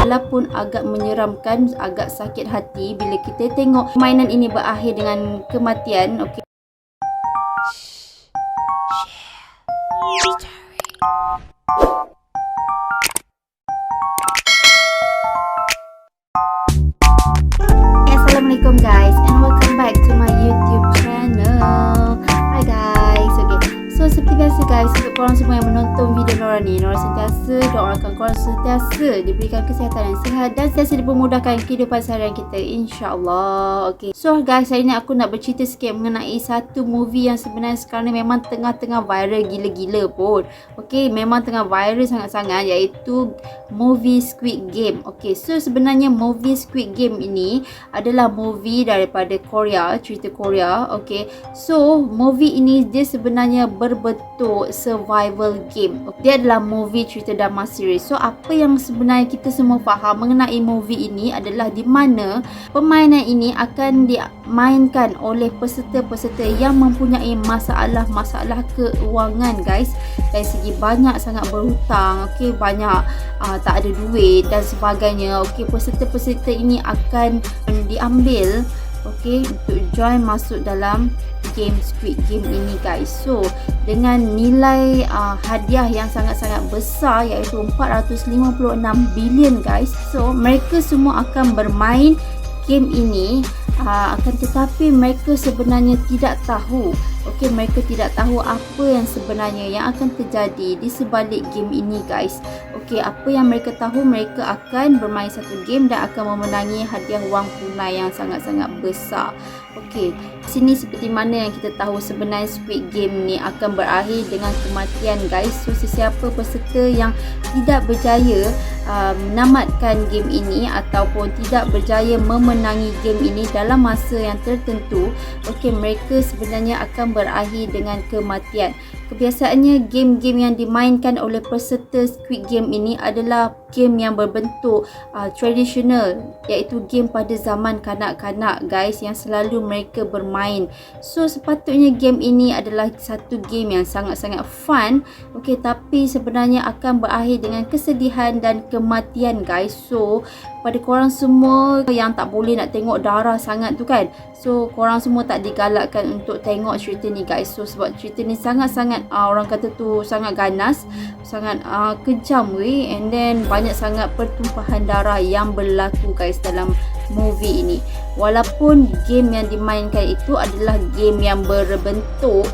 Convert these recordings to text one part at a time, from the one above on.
walaupun agak menyeramkan, agak sakit hati bila kita tengok permainan ini berakhir dengan kematian. Okey. Assalamualaikum guys, and welcome back to my YouTube channel. Hi guys. Okay, so seperti biasa guys, untuk korang semua yang menonton video Nora ni, Nora sentiasa doakan korang sentiasa diberikan kesihatan yang sihat dan sentiasa dipermudahkan kehidupan seharian kita, insyaAllah. Okay, so guys, hari ni aku nak bercerita sikit mengenai satu movie yang sebenarnya sekarang ni memang tengah-tengah viral gila-gila pun. Okay, memang tengah viral sangat-sangat, iaitu movie Squid Game. Okay, so sebenarnya movie Squid Game ini adalah movie daripada Korea, cerita Korea. Okay, so movie ini dia sebenarnya berbentuk survival game. Dia adalah movie cerita drama series. So apa yang sebenarnya kita semua faham mengenai movie ini adalah di mana permainan ini akan dimainkan oleh peserta-peserta yang mempunyai masalah keuangan guys. Dari segi banyak sangat berhutang, okay, banyak tak ada duit dan sebagainya. Okay, peserta-peserta ini akan diambil, okay, untuk join masuk dalam game Squid Game ini guys. So dengan nilai hadiah yang sangat-sangat besar, iaitu 456 bilion guys. So mereka semua akan bermain game ini, akan tetapi mereka sebenarnya tidak tahu. Okey, mereka tidak tahu apa yang sebenarnya yang akan terjadi di sebalik game ini guys. Okey, apa yang mereka tahu, mereka akan bermain satu game dan akan memenangi hadiah wang tunai yang sangat-sangat besar. Okey, sini seperti mana yang kita tahu sebenarnya Squid Game ni akan berakhir dengan kematian guys. So sesiapa peserta yang tidak berjaya menamatkan game ini ataupun tidak berjaya memenangi game ini dalam masa yang tertentu, okey, mereka sebenarnya akan berakhir dengan kematian. Kebiasaannya game-game yang dimainkan oleh peserta Squid Game ini adalah game yang berbentuk tradisional, iaitu game pada zaman kanak-kanak guys, yang selalu mereka bermain. So sepatutnya game ini adalah satu game yang sangat-sangat fun, okey, tapi sebenarnya akan berakhir dengan kesedihan dan kematian guys. So pada korang semua yang tak boleh nak tengok darah sangat tu kan, so korang semua tak digalakkan untuk tengok cerita ni guys. So sebab cerita ni sangat-sangat orang kata tu sangat ganas, sangat kejam weh, and then banyak sangat pertumpahan darah yang berlaku guys dalam movie ini. Walaupun game yang dimainkan itu adalah game yang berbentuk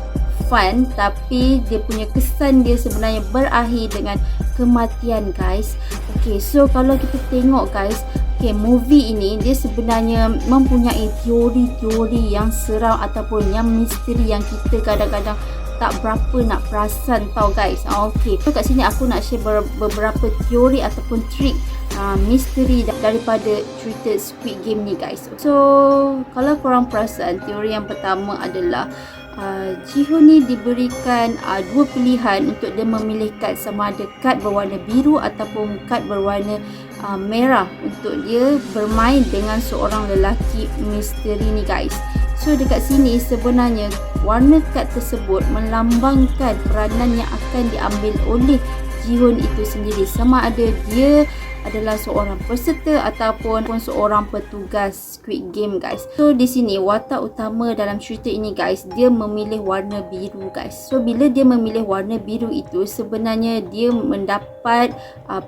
fun, tapi dia punya kesan dia sebenarnya berakhir dengan kematian guys. Okay, so kalau kita tengok guys, okay, movie ini dia sebenarnya mempunyai teori-teori yang seram ataupun yang misteri yang kita kadang-kadang tak berapa nak perasan tau guys. Okay, so kat sini aku nak share beberapa teori ataupun trik misteri daripada cerita Squid Game ni guys. So kalau korang perasan, teori yang pertama adalah Ji-hoon ni diberikan dua pilihan untuk dia memilih kad, sama ada kad berwarna biru ataupun kad berwarna merah untuk dia bermain dengan seorang lelaki misteri ni guys. So dekat sini sebenarnya warna kad tersebut melambangkan peranan yang akan diambil oleh Ji-hoon itu sendiri, sama ada dia adalah seorang peserta ataupun seorang petugas Squid Game guys. So di sini watak utama dalam cerita ini guys, dia memilih warna biru guys. So bila dia memilih warna biru itu, sebenarnya dia mendapat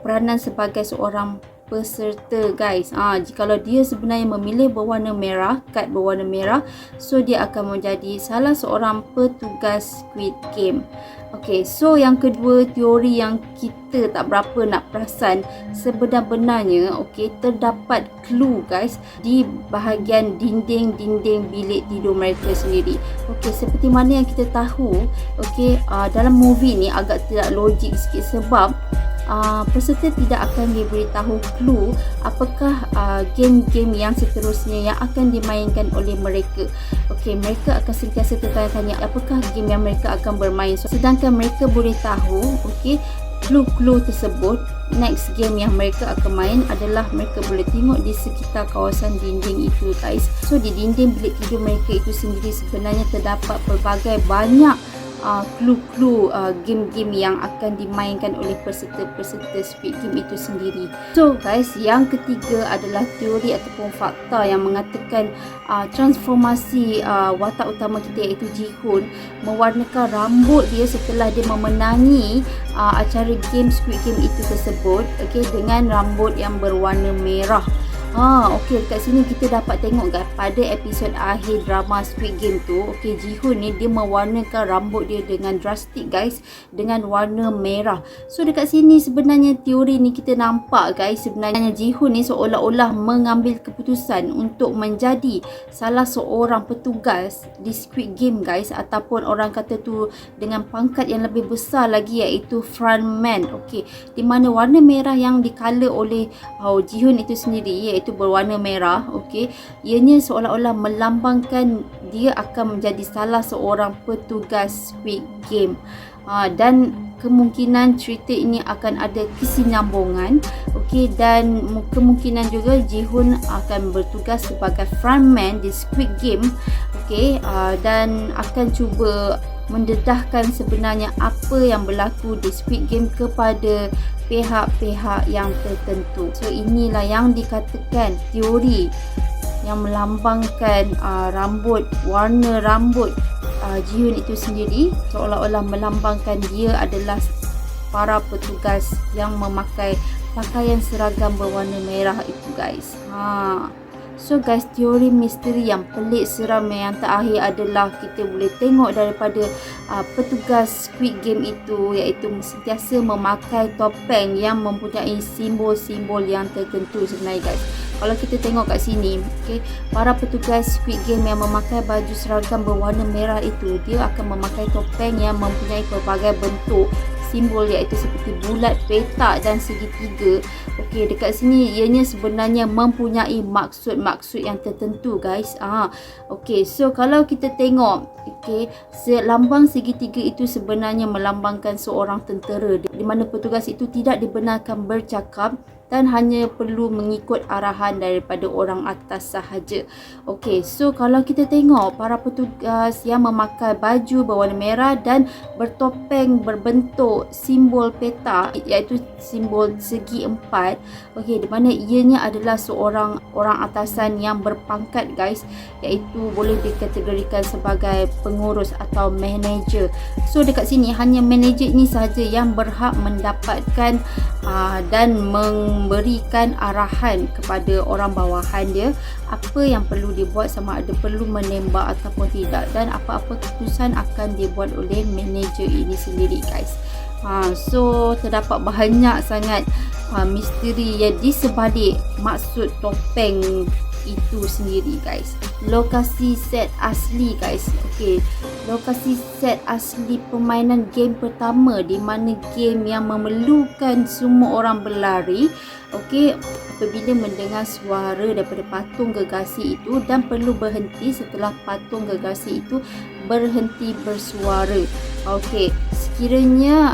peranan sebagai seorang peserta guys. Jikalau dia sebenarnya memilih berwarna merah, kad berwarna merah, so dia akan menjadi salah seorang petugas Squid Game. Okay, so yang kedua, teori yang kita tak berapa nak perasan, sebenar-benarnya okay, terdapat clue guys di bahagian dinding-dinding bilik tidur mereka sendiri. Okay, seperti mana yang kita tahu, okay, dalam movie ni agak tidak logik sikit sebab peserta tidak akan diberitahu clue apakah game-game yang seterusnya yang akan dimainkan oleh mereka. Okey, mereka akan sentiasa tertanya-tanya apakah game yang mereka akan bermain. So, sedangkan mereka boleh tahu, okey, clue-clue tersebut, next game yang mereka akan main adalah mereka boleh tengok di sekitar kawasan dinding itu guys. So di dinding bilik tidur mereka itu sendiri sebenarnya terdapat pelbagai banyak clue-clue game-game yang akan dimainkan oleh peserta-peserta Squid Game itu sendiri. So guys, yang ketiga adalah teori ataupun fakta yang mengatakan transformasi watak utama kita iaitu Ji-hoon mewarnakan rambut dia setelah dia memenangi acara game Squid Game itu tersebut, okey, dengan rambut yang berwarna merah. Okey, dekat sini kita dapat tengok guys, pada episod akhir drama Squid Game tu, okey, Ji-hoon ni dia mewarnakan rambut dia dengan drastik guys, dengan warna merah. So dekat sini sebenarnya teori ni kita nampak guys, sebenarnya Ji-hoon ni seolah-olah mengambil keputusan untuk menjadi salah seorang petugas di Squid Game guys, ataupun orang kata tu dengan pangkat yang lebih besar lagi iaitu frontman. Okey, di mana warna merah yang di-color oleh Ji-hoon itu sendiri iaitu berwarna merah, okey, ianya seolah-olah melambangkan dia akan menjadi salah seorang petugas Squid Game. Dan kemungkinan cerita ini akan ada kesinambungan, okey, dan kemungkinan juga Ji-hoon akan bertugas sebagai frontman di Squid Game, okey, dan akan cuba mendedahkan sebenarnya apa yang berlaku di Squid Game kepada pihak-pihak yang tertentu. So inilah yang dikatakan teori yang melambangkan warna rambut Ji-hoon itu sendiri seolah-olah melambangkan dia adalah para petugas yang memakai pakaian seragam berwarna merah itu guys. So guys, teori misteri yang pelik seram yang terakhir adalah kita boleh tengok daripada petugas Squid Game itu iaitu sentiasa memakai topeng yang mempunyai simbol-simbol yang tertentu sebenarnya guys. Kalau kita tengok kat sini, okay, para petugas Squid Game yang memakai baju seragam berwarna merah itu, dia akan memakai topeng yang mempunyai pelbagai bentuk simbol iaitu seperti bulat, petak dan segitiga. Okey, dekat sini ianya sebenarnya mempunyai maksud-maksud yang tertentu guys. Okey, so kalau kita tengok, okey, lambang segitiga itu sebenarnya melambangkan seorang tentera di mana petugas itu tidak dibenarkan bercakap dan hanya perlu mengikut arahan daripada orang atas sahaja. Okey, so kalau kita tengok para petugas yang memakai baju berwarna merah dan bertopeng berbentuk simbol peta iaitu simbol segi empat, okey, di mana ianya adalah seorang orang atasan yang berpangkat guys, iaitu boleh dikategorikan sebagai pengurus atau manager. So dekat sini hanya manager ini sahaja yang berhak mendapatkan dan memberikan arahan kepada orang bawahan dia apa yang perlu dibuat, sama ada perlu menembak ataupun tidak, dan apa-apa keputusan akan dibuat oleh manager ini sendiri guys. So terdapat banyak sangat misteri yang di sebalik maksud topeng itu sendiri guys. Lokasi set asli guys, okey, lokasi set asli permainan game pertama di mana game yang memerlukan semua orang berlari, okey, apabila mendengar suara daripada patung gergasi itu dan perlu berhenti setelah patung gergasi itu berhenti bersuara. Okey, sekiranya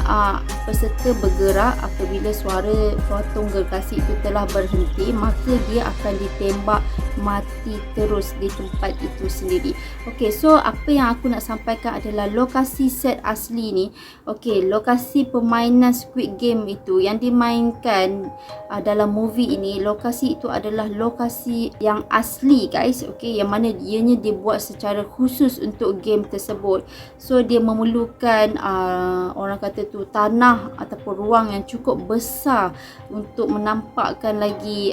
peserta bergerak apabila suara patung gergasi itu telah berhenti, maka dia akan ditembak mati terus di tempat itu sendiri. Okey, so apa yang aku nak sampaikan adalah lokasi set asli ni, okey, lokasi permainan Squid Game itu yang dimainkan dalam movie ini, lokasi itu adalah lokasi yang asli guys, okey, yang mana ianya dibuat secara khusus untuk game tersebut. So dia memerlukan orang kata tu tanah ataupun ruang yang cukup besar untuk menampakkan lagi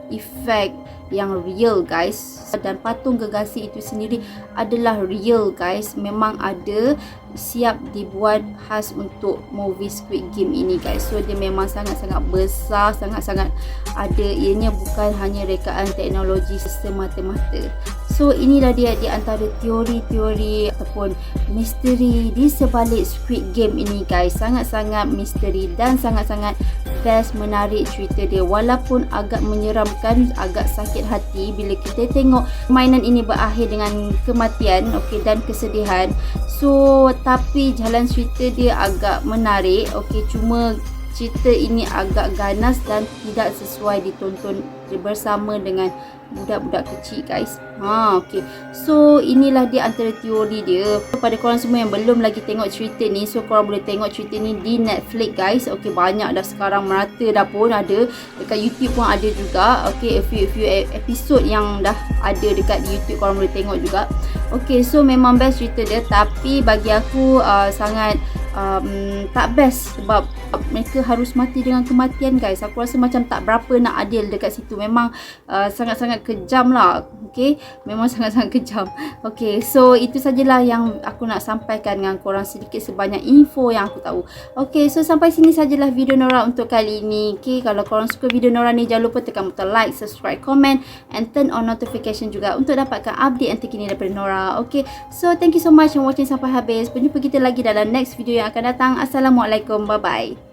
efek yang real guys. Dan patung gergasi itu sendiri adalah real guys, memang ada siap dibuat khas untuk movie Squid Game ini guys. So dia memang sangat-sangat besar, sangat-sangat ada, ianya bukan hanya rekaan teknologi semata-mata. So inilah dia di antara teori-teori ataupun misteri di sebalik Squid Game ini guys. Sangat-sangat misteri dan sangat-sangat best, menarik cerita dia. Walaupun agak menyeramkan, agak sakit hati bila kita tengok permainan ini berakhir dengan kematian, okey, dan kesedihan. So tapi jalan cerita dia agak menarik, okey, cuma cerita ini agak ganas dan tidak sesuai ditonton bersama dengan budak-budak kecil guys. Okay. So inilah dia antara teori dia. Kepada korang semua yang belum lagi tengok cerita ni, so korang boleh tengok cerita ni di Netflix guys. Okay, banyak dah sekarang, merata dah pun ada. Dekat YouTube pun ada juga. Okay, a few episode yang dah ada dekat di YouTube, korang boleh tengok juga. Okay, so memang best cerita dia. Tapi bagi aku sangat tak best sebab mereka harus mati dengan kematian guys. Aku rasa macam tak berapa nak adil dekat situ. Memang sangat-sangat kejam lah. Okay, memang sangat-sangat kejam. Okay, so itu sajalah yang aku nak sampaikan dengan korang, sedikit sebanyak info yang aku tahu. Okay, so sampai sini sajalah video Nora untuk kali ini. Okay, kalau korang suka video Nora ni, jangan lupa tekan butang like, subscribe, comment and turn on notification juga untuk dapatkan update yang terkini daripada Nora. Okay, so thank you so much for watching sampai habis. Berjumpa kita lagi dalam next video yang akan datang. Assalamualaikum, bye bye.